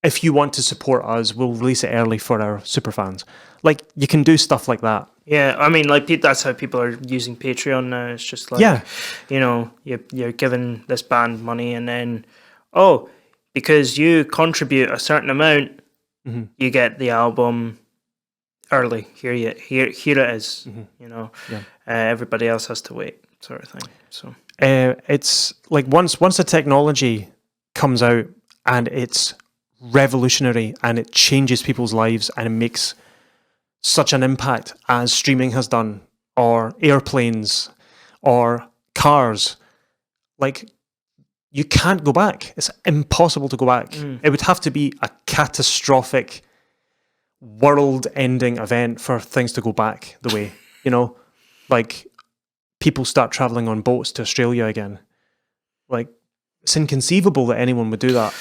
if you want to support us, we'll release it early for our super fans. Like, you can do stuff like that. Yeah, I mean, like, that's how people are using Patreon now. It's just like, you're giving this band money, and then, because you contribute a certain amount, you get the album early. Here it is. Everybody else has to wait, sort of thing. So it's like once the technology comes out and it's revolutionary and it changes people's lives and it makes such an impact as streaming has done, or airplanes, or cars, like, you can't go back. It's impossible to go back. It would have to be a catastrophic, world-ending event for things to go back the way, like people start traveling on boats to Australia again. Like, it's inconceivable that anyone would do that.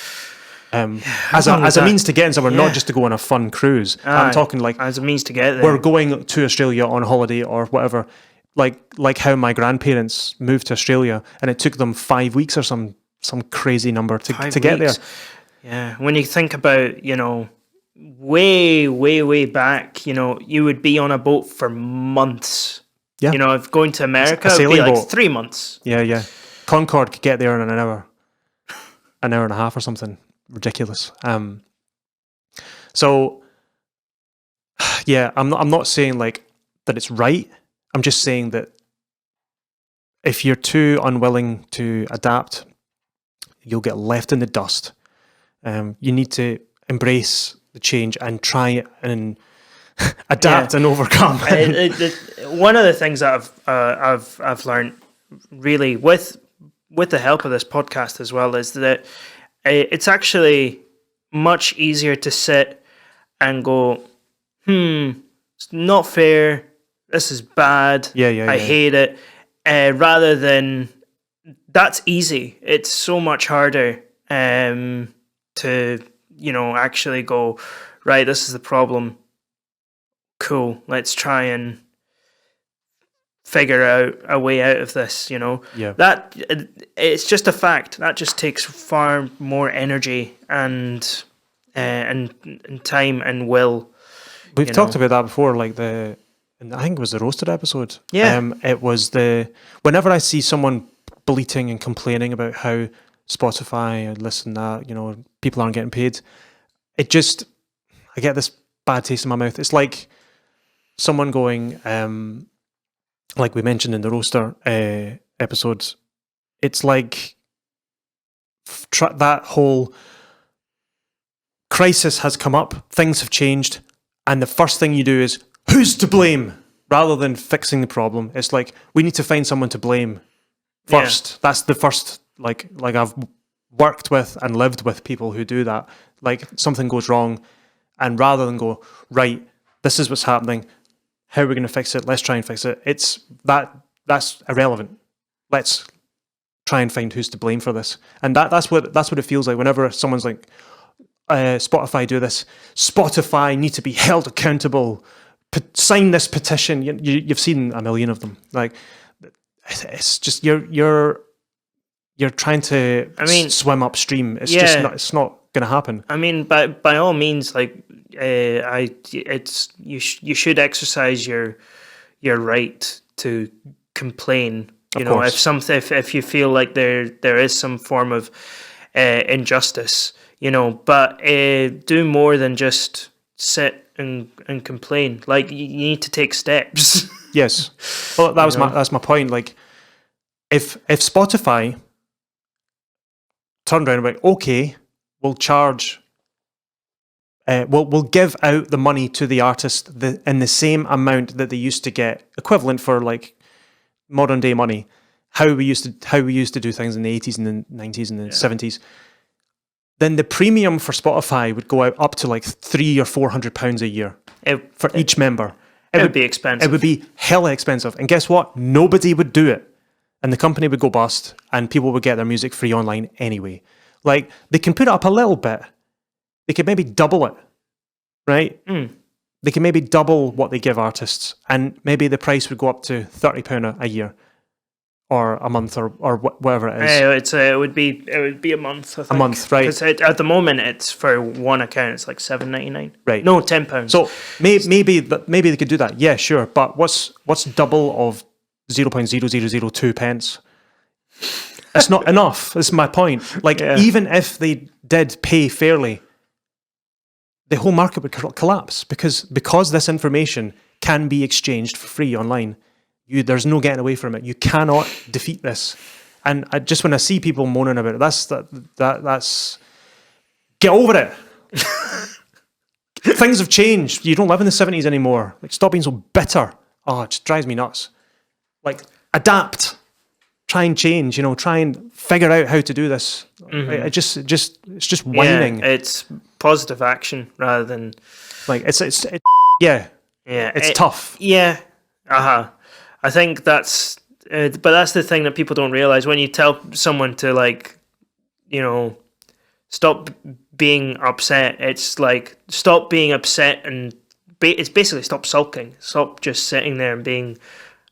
As a means to get in somewhere, not just to go on a fun cruise. I'm talking like as a means to get there. We're going to Australia on holiday or whatever. Like how my grandparents moved to Australia, and it took them 5 weeks or some crazy number to get there. Yeah, when you think about way back, you would be on a boat for months. Yeah. If going to America, A it would be sailing like boat. 3 months. Yeah. Concorde could get there in an hour and a half or something ridiculous. So yeah, I'm not saying like that it's right. I'm just saying that if you're too unwilling to adapt, you'll get left in the dust. You need to embrace the change and try and adapt and overcome. One of the things that I've learned really with the help of this podcast as well is that it's actually much easier to sit and go, it's not fair. This is bad. I hate it. Rather than that's easy. It's so much harder to actually go, right, this is the problem. Cool. Let's try and figure out a way out of this. That it's just a fact. That just takes far more energy and time and will. We've talked about that before, like I think it was the roasted episode. Yeah. It was whenever I see someone bleating and complaining about how Spotify and this and that, people aren't getting paid, I get this bad taste in my mouth. It's like someone going, like we mentioned in the roaster episodes, it's like that whole crisis has come up, things have changed, and the first thing you do is, who's to blame? Rather than fixing the problem, it's like, we need to find someone to blame first. Yeah. That's the first, like I've worked with and lived with people who do that. Like, something goes wrong, and rather than go, right, this is what's happening, how are we going to fix it? Let's try and fix it. That's irrelevant. Let's try and find who's to blame for this. And that's what it feels like whenever someone's like, Spotify do this. Spotify need to be held accountable. Sign this petition. You've seen a million of them. Like, it's just you're trying to swim upstream. It's just not. It's not going to happen. I mean, by all means, like you should exercise your right to complain. If you feel like there is some form of injustice, but do more than just sit and complain. Like, you need to take steps. Yes. Well, that's my point. Like, if Spotify turned around and went, okay, we'll charge, we'll give out the money to the artist in the same amount that they used to get, equivalent for like modern day money, how we used to do things in the 80s and the 90s and the 70s. Then the premium for Spotify would go out up to like £300 or £400 a year for each member. It would be expensive. It would be hella expensive. And guess what? Nobody would do it. And the company would go bust and people would get their music free online anyway. Like, they can put it up a little bit. They could maybe double it, right? They can maybe double what they give artists, and maybe the price would go up to £30 a year. Or a month, or whatever it is. It would be a month. I think. A month, right? Because at the moment, it's for one account. It's like £7.99. Right. No, £10. So maybe they could do that. Yeah, sure. But what's double of 0.0002 pence? It's not enough. That's my point. Like, even if they did pay fairly, the whole market would collapse because this information can be exchanged for free online. There's no getting away from it. You cannot defeat this. And when I see people moaning about it, that's get over it. Things have changed. You don't live in the 70s anymore. Like, stop being so bitter. Oh, it just drives me nuts. Like, adapt. Try and change. Try and figure out how to do this. Mm-hmm. It's just whining. Yeah, it's positive action rather than like it's tough. Yeah. I think that's, but that's the thing that people don't realize. When you tell someone to, like, stop being upset, it's like, stop being upset, and it's basically stop sulking. Stop just sitting there and being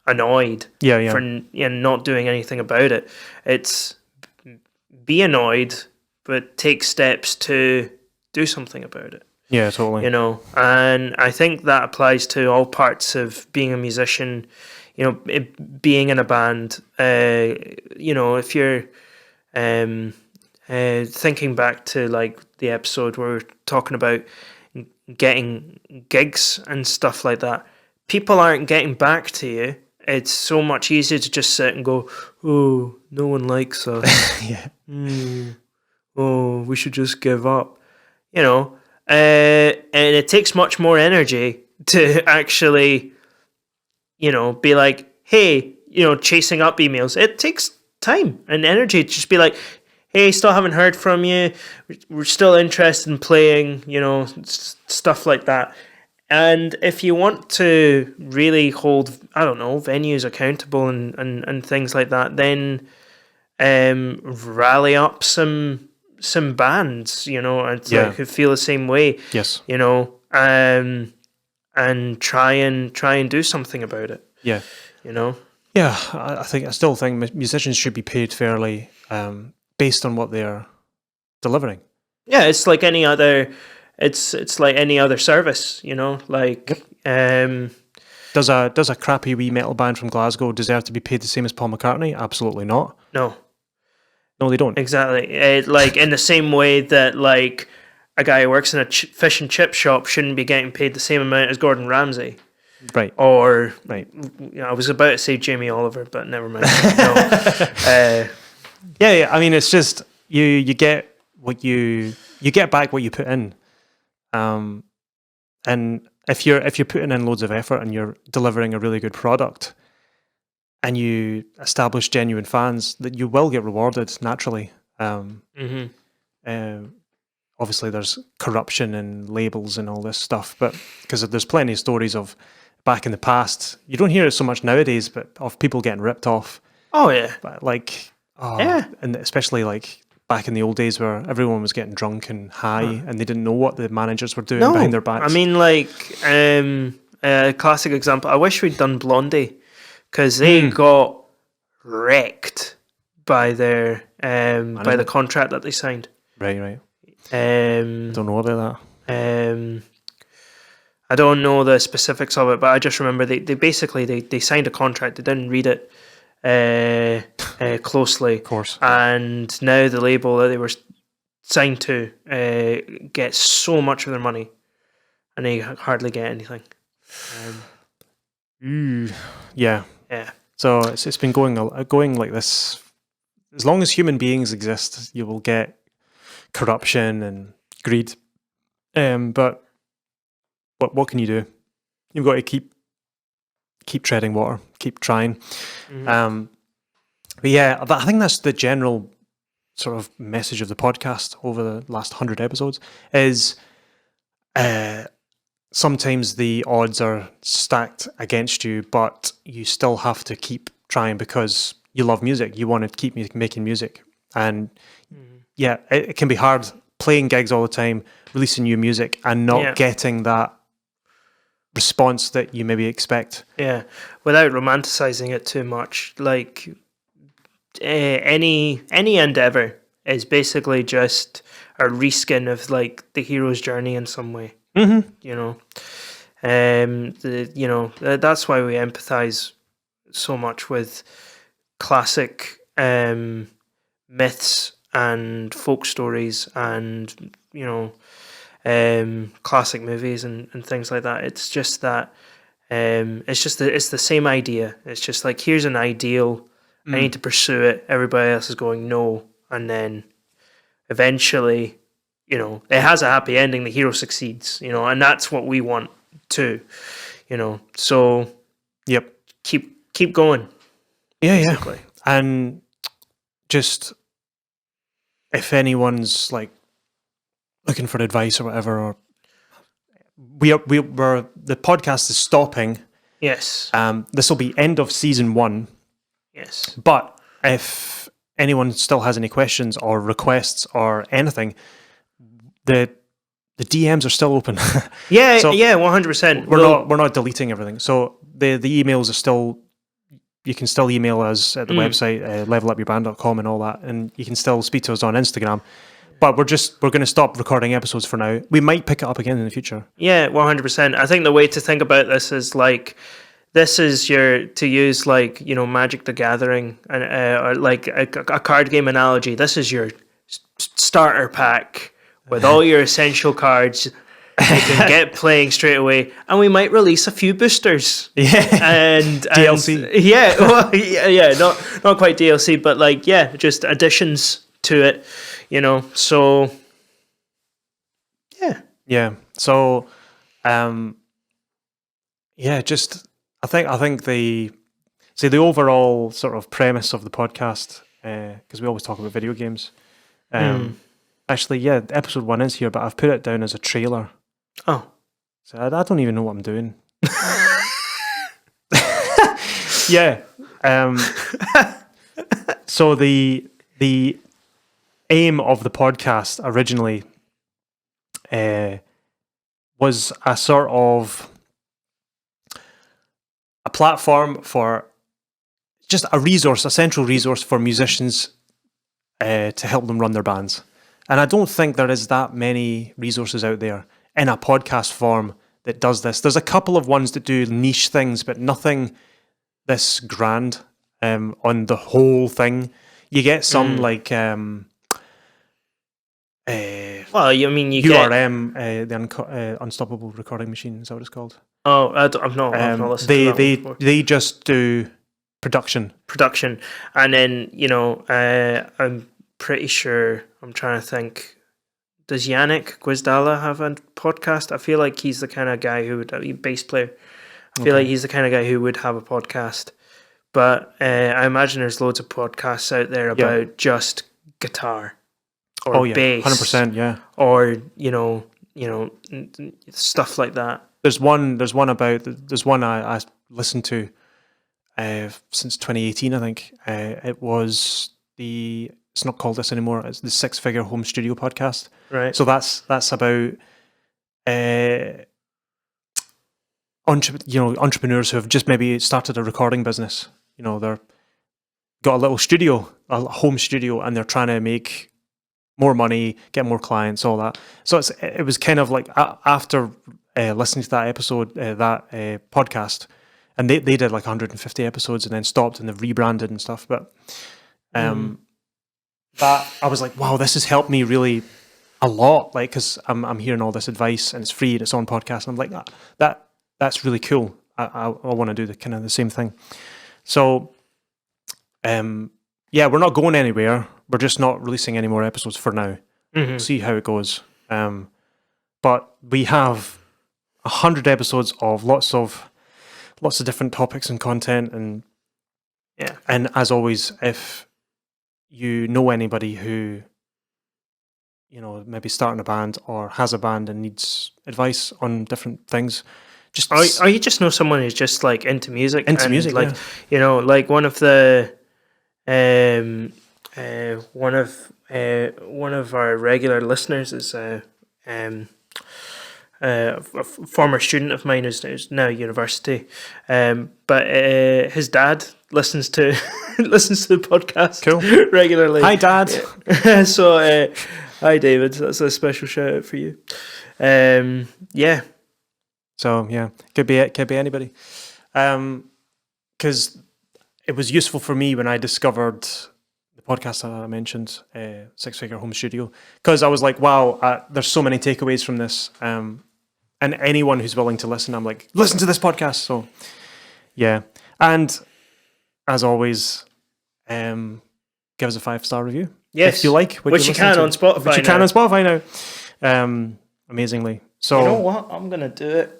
annoyed for not doing anything about it. It's be annoyed, but take steps to do something about it. Yeah, totally. You know, and I think that applies to all parts of being a musician. You know, being in a band. You know, if you're thinking back to like the episode where we're talking about getting gigs and stuff like that, people aren't getting back to you. It's so much easier to just sit and go, "Oh, no one likes us. Yeah. Oh, we should just give up." You know, and it takes much more energy to actually, you know, be like, "Hey," you know, chasing up emails. It takes time and energy to just be like, "Hey, still haven't heard from you. We're still interested in playing," you know, stuff like that. And if you want to really hold, I don't know, venues accountable and things like that, then rally up some bands, you know, and like, who feel the same way. Yes. You know, and try and do something about it. Yeah. You know. Yeah, I still think musicians should be paid fairly, based on what they're delivering. Yeah, it's like any other. It's like any other service, you know. Like, Does a crappy wee metal band from Glasgow deserve to be paid the same as Paul McCartney? Absolutely not. No, they don't. Exactly. Like in the same way that like a guy who works in a fish and chip shop shouldn't be getting paid the same amount as Gordon Ramsay. Right. Or right. You know, I was about to say Jamie Oliver, but never mind. No. Yeah. I mean, it's just you get what you get back what you put in. And if you're putting in loads of effort and you're delivering a really good product, and you establish genuine fans, that you will get rewarded naturally. Obviously, there's corruption in labels and all this stuff, but because there's plenty of stories of back in the past, you don't hear it so much nowadays, but of people getting ripped off. Oh yeah, but and especially like back in the old days where everyone was getting drunk and high, and they didn't know what the managers were doing behind their backs. I mean, like a classic example. I wish we'd done Blondie, because they got wrecked by their by the contract that they signed. Right. Don't know about that. I don't know the specifics of it, but I just remember they basically they signed a contract. They didn't read it closely, of course, and now the label that they were signed to gets so much of their money, and they hardly get anything. Yeah. So it's been going like this. As long as human beings exist, you will get corruption and greed. But what can you do? You've got to keep treading water, keep trying. But yeah, I think that's the general sort of message of the podcast over the last 100 episodes is sometimes the odds are stacked against you, but you still have to keep trying because you love music. You want to keep making music. And yeah, it can be hard playing gigs all the time, releasing new music and not getting that response that you maybe expect. Yeah, without romanticizing it too much. Like any endeavor is basically just a reskin of like the hero's journey in some way. Mm-hmm. You know, that's why we empathize so much with classic myths and folk stories and classic movies and things like that. It's just that it's the same idea. It's just like, here's an ideal, I need to pursue it, everybody else is going no, and then eventually it has a happy ending, the hero succeeds, and that's what we want too, so yep, keep going. Basically. And just if anyone's like looking for advice or whatever, or we're the podcast is stopping. Yes. This will be end of season 1. Yes. But if anyone still has any questions or requests or anything, the DMs are still open. Yeah, so 100%. We're not deleting everything. So the emails are still. You can still email us at the website, levelupurband.com and all that, and you can still speak to us on Instagram. But we're going to stop recording episodes for now. We might pick it up again in the future. Yeah, 100%. I think the way to think about this is like, this is to use like, Magic the Gathering and or like a card game analogy. This is your starter pack with all your essential cards. You can get playing straight away, and we might release a few boosters. Yeah, and DLC. Yeah, well, yeah, not quite DLC, but like just additions to it. So yeah. So, just I think the overall sort of premise of the podcast, because we always talk about video games. Actually, yeah, episode 1 is here, but I've put it down as a trailer. Oh, so I don't even know what I'm doing. Yeah. So the aim of the podcast originally was a sort of a platform for just a central resource for musicians to help them run their bands. And I don't think there is that many resources out there in a podcast form that does this. There's a couple of ones that do niche things, but nothing this grand on the whole thing. You get some like well, I mean, you URM, the Unstoppable Recording Machine. Is that what it's called? Oh, I've not listened to that one before. They just do production, and then I'm pretty sure. I'm trying to think. Does Yannick Gwizdala have a podcast? I feel like he's the kind of guy who would be bass player. I feel like he's the kind of guy who would have a podcast. But I imagine there's loads of podcasts out there about just guitar or bass. 100%, yeah. Or stuff like that. There's one I listened to since 2018, I think. It's not called this anymore. It's the 6 Figure Home Studio Podcast. Right. So that's about entrepreneurs who have just maybe started a recording business. They're got a little studio, a home studio, and they're trying to make more money, get more clients, all that. So it was kind of like after listening to that episode, that podcast, and they did like 150 episodes and then stopped and they've rebranded and stuff. But that I was like, wow, this has helped me really a lot. Like, because I'm hearing all this advice and it's free and it's on podcast. And I'm like, that's really cool. I want to do the same thing. So, we're not going anywhere. We're just not releasing any more episodes for now. We'll see how it goes. But we have 100 episodes of lots of different topics and content, and as always, if you know anybody who maybe starting a band or has a band and needs advice on different things, or you just know someone who's just like into music, like like one of the one of our regular listeners is a former student of mine who's now at university, but his dad listens to the podcast regularly. Hi, Dad. So hi, David. That's a special shout out for you. So could be anybody, because it was useful for me when I discovered the podcast that I mentioned, 6 Figure Home Studio, because I was like, wow, there's so many takeaways from this, and anyone who's willing to listen, I'm like, listen to this podcast. So and as always, give us a 5-star review, if you like, which you can on Spotify now, amazingly. So you know what, I'm gonna do it.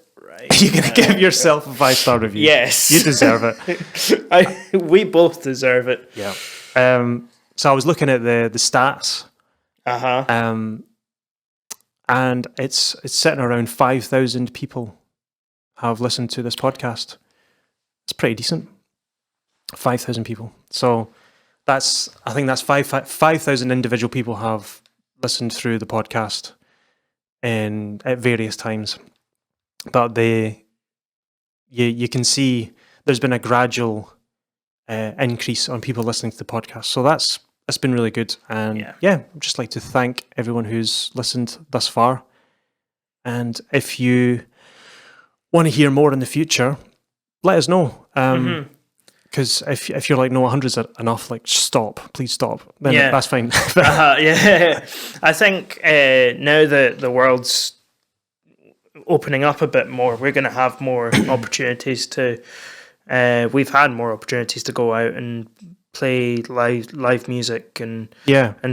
You're going to give yourself a 5-star review. Yes. You deserve it. We both deserve it. Yeah. So I was looking at the stats. And it's sitting around 5,000 people have listened to this podcast. It's pretty decent. 5,000 people. So I think that's 5,000 individual people have listened through the podcast at various times. But you can see there's been a gradual increase on people listening to the podcast. So that's it's been really good. And I'd just like to thank everyone who's listened thus far. And if you want to hear more in the future, let us know. Because if you're like, no, 100's enough, like, stop, please stop. Then that's fine. I think now that the world's opening up a bit more, we're going to have more opportunities to. We've had more opportunities to go out and play live music and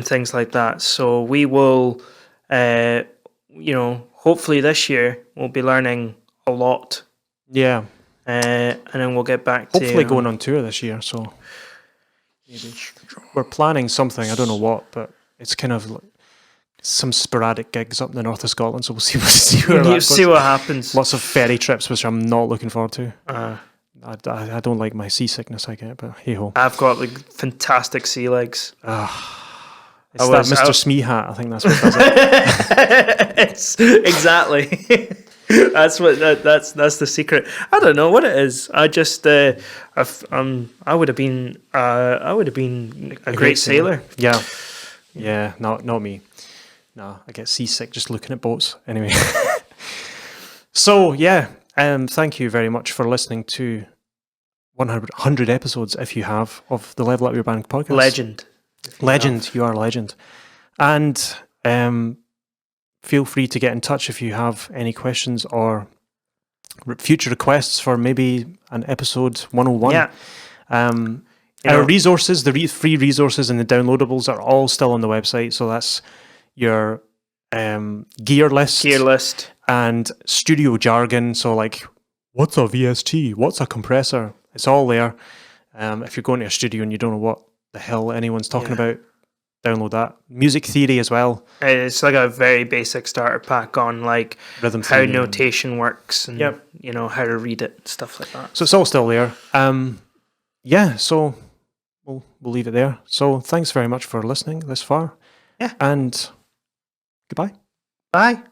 things like that. So we will, hopefully this year we'll be learning a lot. Yeah. And then we'll get back hopefully going on tour this year. So maybe we're planning something. I don't know what, but it's kind of like some sporadic gigs up in the north of Scotland. So we'll see where that goes. See what happens. Lots of ferry trips, which I'm not looking forward to. I don't like my seasickness I get, but hey ho. I've got like fantastic sea legs. It's that Mr. Smee hat. I think that's what does it. It's exactly. That's the secret. I don't know what it is. I just I would have been a great sailor. Yeah. Not me. No, I get seasick just looking at boats. Anyway. So thank you very much for listening to 100 episodes, if you have, of the Level Up Your Band podcast. Legend, you are a legend. And feel free to get in touch if you have any questions or future requests for maybe an episode 101. Yeah. Our resources, the free resources and the downloadables are all still on the website. So that's your gear list and studio jargon. So like, what's a VST? What's a compressor? It's all there. If you're going to a studio and you don't know what the hell anyone's talking about, download that. Music theory as well. It's like a very basic starter pack on like rhythm how notation works and how to read it, stuff like that. So it's all still there. So we'll leave it there. So thanks very much for listening this far. Yeah. And goodbye. Bye.